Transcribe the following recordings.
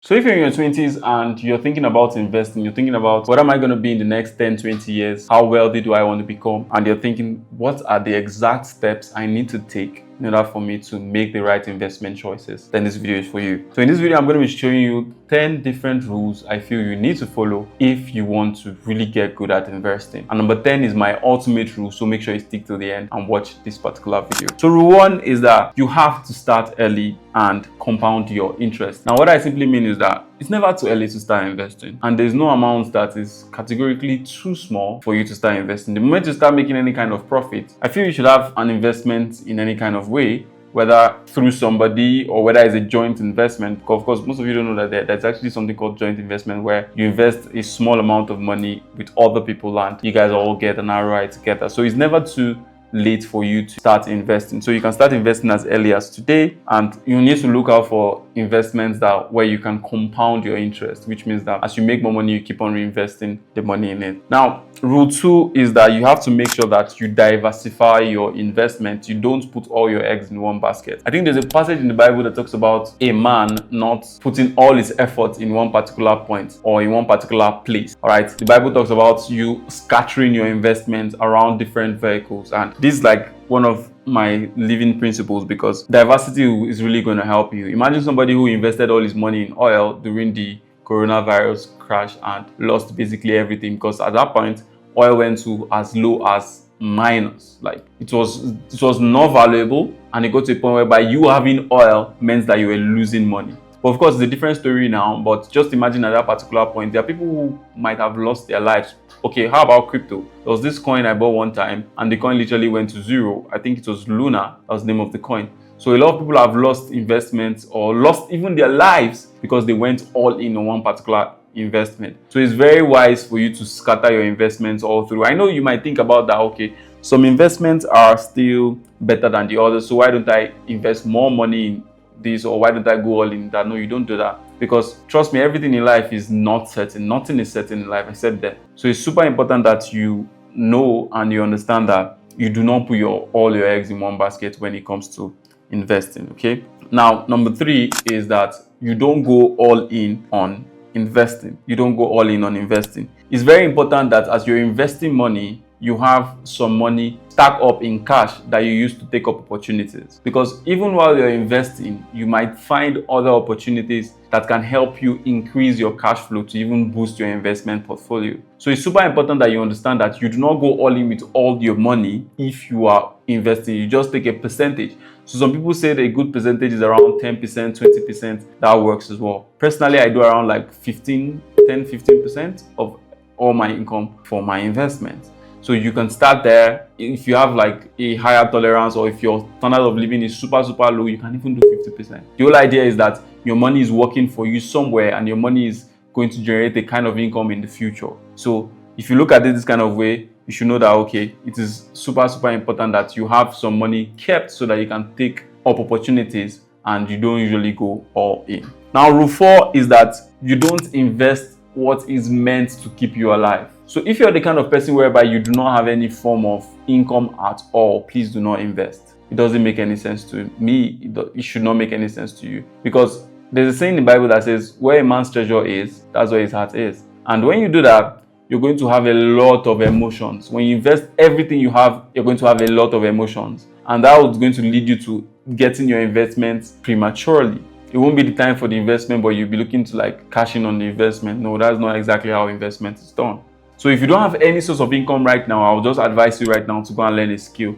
So if you're in your 20s and you're thinking about investing, you're thinking about what am I going to be in the next 10, 20 years? How wealthy do I want to become? And you're thinking, what are the exact steps I need to take in order for me to make the right investment choices? Then this video is for you. So in this video, I'm going to be showing you 10 different rules I feel you need to follow if you want to really get good at investing. And number 10 is my ultimate rule. So make sure you stick to the end and watch this particular video. So rule 1 is that you have to start early and compound your interest. Now, what I simply mean is that it's never too early to start investing, and there's no amount that is categorically too small for you to start investing. The moment you start making any kind of profit, I feel you should have an investment in any kind of way, whether through somebody or whether it's a joint investment. Because of course, most of you don't know that there's actually something called joint investment, where you invest a small amount of money with other people and you guys all get an ROI together. So it's never too late for you to start investing. So you can start investing as early as today, and you need to look out for investments that where you can compound your interest, which means that as you make more money, you keep on reinvesting the money in it. Now, rule 2 is that you have to make sure that you diversify your investment. You don't put all your eggs in one basket. I think there's a passage in the Bible that talks about a man not putting all his effort in one particular point or in one particular place. All right, the Bible talks about you scattering your investments around different vehicles, and this is like one of my living principles, because diversity is really going to help you. Imagine somebody who invested all his money in oil during the coronavirus crash and lost basically everything, because at that point oil went to as low as minus. Like it was not valuable, and it got to a point whereby you having oil meant that you were losing money. But of course, it's a different story now. But just imagine at that particular point, there are people who might have lost their lives. Okay, how about crypto? There was this coin I bought one time, and the coin literally went to zero. I think it was Luna. That was the name of the coin. So a lot of people have lost investments or lost even their lives because they went all in on one particular investment. So it's very wise for you to scatter your investments all through. I know you might think about that. Okay, some investments are still better than the others, so why don't I invest more money in this, or why don't I go all in that? No, you don't do that, because trust me, everything in life is not certain. Nothing is certain in life. I said that. So it's super important that you know and you understand that you do not put all your eggs in one basket when it comes to investing. Okay. Now, number 3 is that you don't go all in on investing. You don't go all in on investing. It's very important that as you're investing money, you have some money stack up in cash that you use to take up opportunities. Because even while you're investing, you might find other opportunities that can help you increase your cash flow to even boost your investment portfolio. So it's super important that you understand that you do not go all in with all your money if you are investing. You just take a percentage. So some people say that a good percentage is around 10%, 20%. That works as well. Personally, I do around like 15% of all my income for my investments. So you can start there. If you have like a higher tolerance, or if your standard of living is super low, you can even do 50%. The whole idea is that your money is working for you somewhere, and your money is going to generate a kind of income in the future. So if you look at it this kind of way, you should know that, okay, it is super important that you have some money kept so that you can take up opportunities and you don't usually go all in. Now, rule 4 is that you don't invest what is meant to keep you alive. So if you're the kind of person whereby you do not have any form of income at all, please do not invest. It doesn't make any sense to me. It should not make any sense to you, because there's a saying in the Bible that says, where a man's treasure is, that's where his heart is. And when you do that, you're going to have a lot of emotions. When you invest everything you have, you're going to have a lot of emotions. And that is going to lead you to getting your investments prematurely. It won't be the time for the investment, but you'll be looking to like cash in on the investment. No, that's not exactly how investment is done. So if you don't have any source of income right now, I'll just advise you right now to go and learn a skill.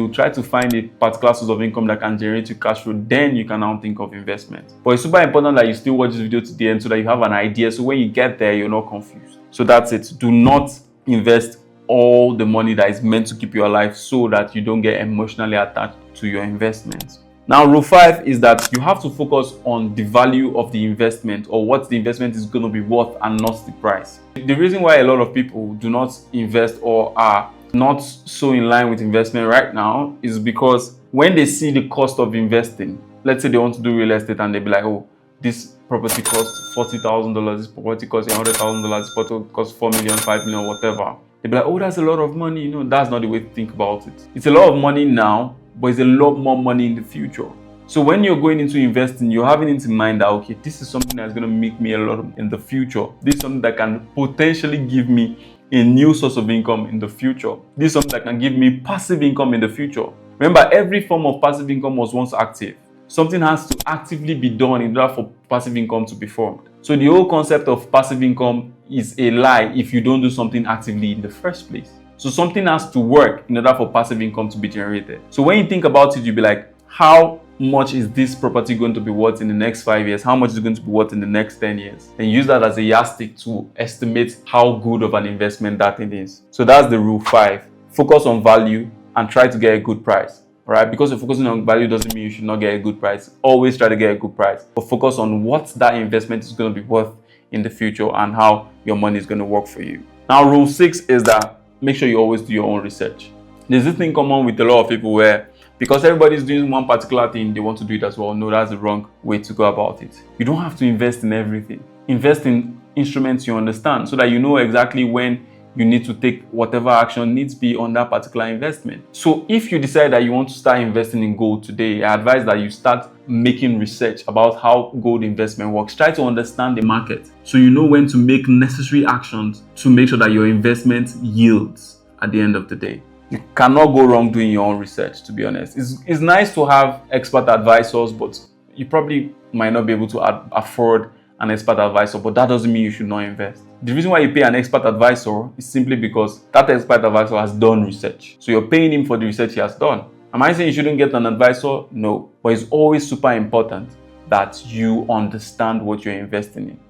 Try to find a particular source of income that can generate you cash flow. Then you can now think of investment. But it's super important that you still watch this video to the end so that you have an idea. So when you get there, you're not confused. So that's it. Do not invest all the money that is meant to keep you alive, so that you don't get emotionally attached to your investments. Now, rule 5 is that you have to focus on the value of the investment, or what the investment is going to be worth, and not the price. The reason why a lot of people do not invest or are not so in line with investment right now is because when they see the cost of investing, let's say they want to do real estate and they be like, oh, this property costs $40,000, this property costs $100,000, this property costs 4 million, 5 million, whatever. They'll be like, oh, that's a lot of money. That's not the way to think about it. It's a lot of money now, but it's a lot more money in the future. So when you're going into investing, you're having it in mind that, okay, this is something that's going to make me a lot in the future. This is something that can potentially give me a new source of income in the future. This is something that can give me passive income in the future. Remember, every form of passive income was once active. Something has to actively be done in order for passive income to be formed. So the whole concept of passive income is a lie if you don't do something actively in the first place. So something has to work in order for passive income to be generated. So when you think about it, you'll be like, how much is this property going to be worth in the next 5 years? How much is it going to be worth in the next 10 years? And use that as a yardstick to estimate how good of an investment that thing is. So that's the rule 5. Focus on value and try to get a good price. All right? Because you're focusing on value doesn't mean you should not get a good price. Always try to get a good price. But focus on what that investment is going to be worth in the future and how your money is going to work for you. Now, rule 6 is that make sure you always do your own research. There's this thing common with a lot of people where because everybody's doing one particular thing, they want to do it as well. No, that's the wrong way to go about it. You don't have to invest in everything. Invest in instruments you understand so that you know exactly when you need to take whatever action needs be on that particular investment. So if you decide that you want to start investing in gold today, I advise that you start making research about how gold investment works. Try to understand the market so you know when to make necessary actions to make sure that your investment yields at the end of the day. You cannot go wrong doing your own research, to be honest. It's nice to have expert advisors, but you probably might not be able to afford an expert advisor, but that doesn't mean you should not invest. The reason why you pay an expert advisor is simply because that expert advisor has done research. So you're paying him for the research he has done. Am I saying you shouldn't get an advisor? No. But it's always super important that you understand what you're investing in.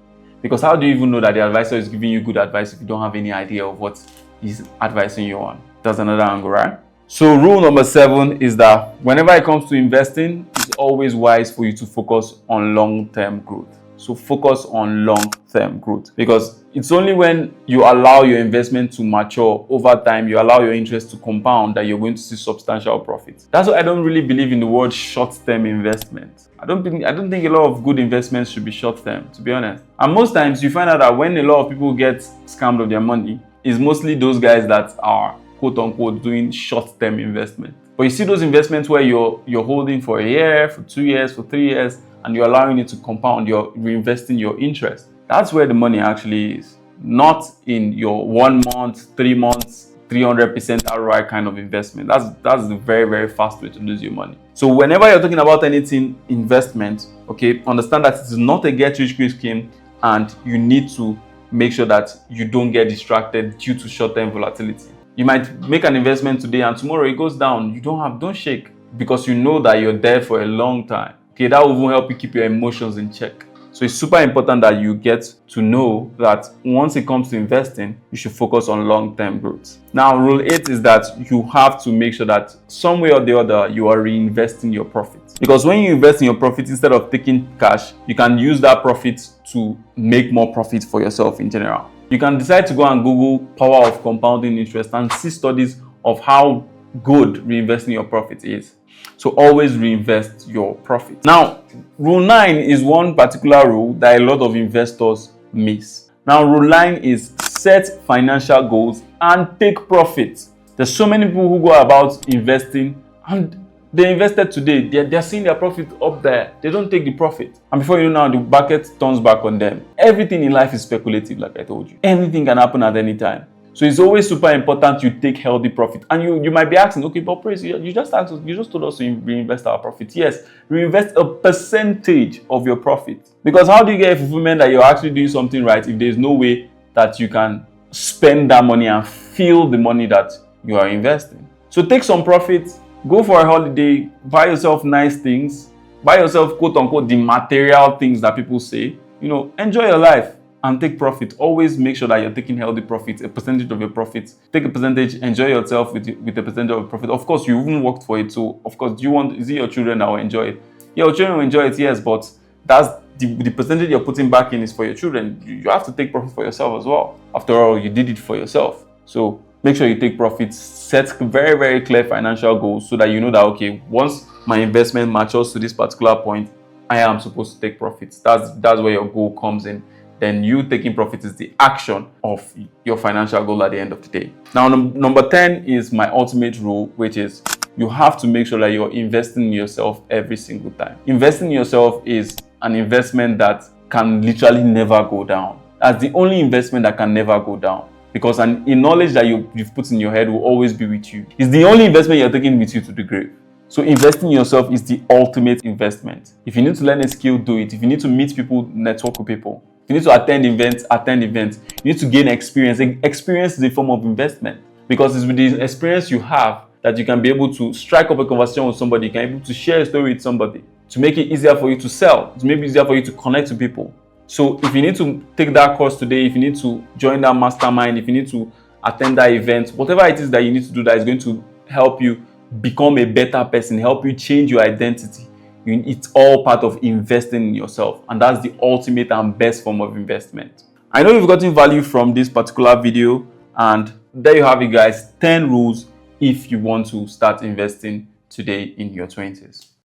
Because how do you even know that the advisor is giving you good advice if you don't have any idea of what he's advising you on? That's another angle, right? So rule number 7 is that whenever it comes to investing, it's always wise for you to focus on long-term growth. So focus on long-term growth, because it's only when you allow your investment to mature over time, you allow your interest to compound, that you're going to see substantial profits. That's why I don't really believe in the word short-term investment. I don't think a lot of good investments should be short-term, to be honest. And most times you find out that when a lot of people get scammed of their money, it's mostly those guys that are quote unquote doing short-term investment. But you see those investments where you're holding for a year, for 2 years, for 3 years, and you're allowing it to compound, you're reinvesting your interest. That's where the money actually is, not in your 1 month, 3 months, 300% ROI kind of investment. That's the very, very fast way to lose your money. So whenever you're talking about anything investment, okay, understand that it is not a get-rich-quick scheme, and you need to make sure that you don't get distracted due to short-term volatility. You might make an investment today and tomorrow it goes down. Don't shake, because you know that you're there for a long time. Okay, that will even help you keep your emotions in check. So it's super important that you get to know that once it comes to investing, you should focus on long-term growth. Now, rule 8 is that you have to make sure that some way or the other, you are reinvesting your profits. Because when you invest in your profits, instead of taking cash, you can use that profit to make more profit for yourself in general. You can decide to go and Google power of compounding interest and see studies of how good reinvesting your profit is. So always reinvest your profit. Now, rule 9 is one particular rule that a lot of investors miss. Now, rule 9 is set financial goals and take profit. There's so many people who go about investing and they invested today. They're seeing their profit up there. They don't take the profit. And before you know, now the market turns back on them. Everything in life is speculative, like I told you. Anything can happen at any time. So it's always super important you take healthy profit. And you might be asking, okay, but Praise, you just told us to reinvest our profit. Yes, reinvest a percentage of your profit. Because how do you get a fulfillment that you're actually doing something right if there's no way that you can spend that money and feel the money that you are investing? So take some profit, go for a holiday, buy yourself nice things, buy yourself quote unquote the material things that people say, enjoy your life. And take profit. Always make sure that you're taking healthy profits, a percentage of your profits. Take a percentage, enjoy yourself with a percentage of your profit. Of course, you even worked for it. So, of course, is it your children that will enjoy it? Yeah, your children will enjoy it, yes, but that's the percentage you're putting back in is for your children. You have to take profit for yourself as well. After all, you did it for yourself. So, make sure you take profits. Set very, very clear financial goals so that you know that, okay, once my investment matures to this particular point, I am supposed to take profits. That's where your goal comes in. Then you taking profit is the action of your financial goal at the end of the day. Now, number 10 is my ultimate rule, which is you have to make sure that you're investing in yourself every single time. Investing in yourself is an investment that can literally never go down. That's the only investment that can never go down, because a knowledge that you've put in your head will always be with you. It's the only investment you're taking with you to the grave. So investing in yourself is the ultimate investment. If you need to learn a skill, do it. If you need to meet people, network with people. If you need to attend events, attend events. You need to gain experience. Experience is a form of investment, because it's with the experience you have that you can be able to strike up a conversation with somebody. You can be able to share a story with somebody, to make it easier for you to sell, to make it easier for you to connect to people. So if you need to take that course today, if you need to join that mastermind, if you need to attend that event, whatever it is that you need to do that is going to help you become a better person, help you change your identity, it's all part of investing in yourself. And that's the ultimate and best form of investment. I know you've gotten value from this particular video, and there you have it, guys. 10 rules if you want to start investing today in your 20s.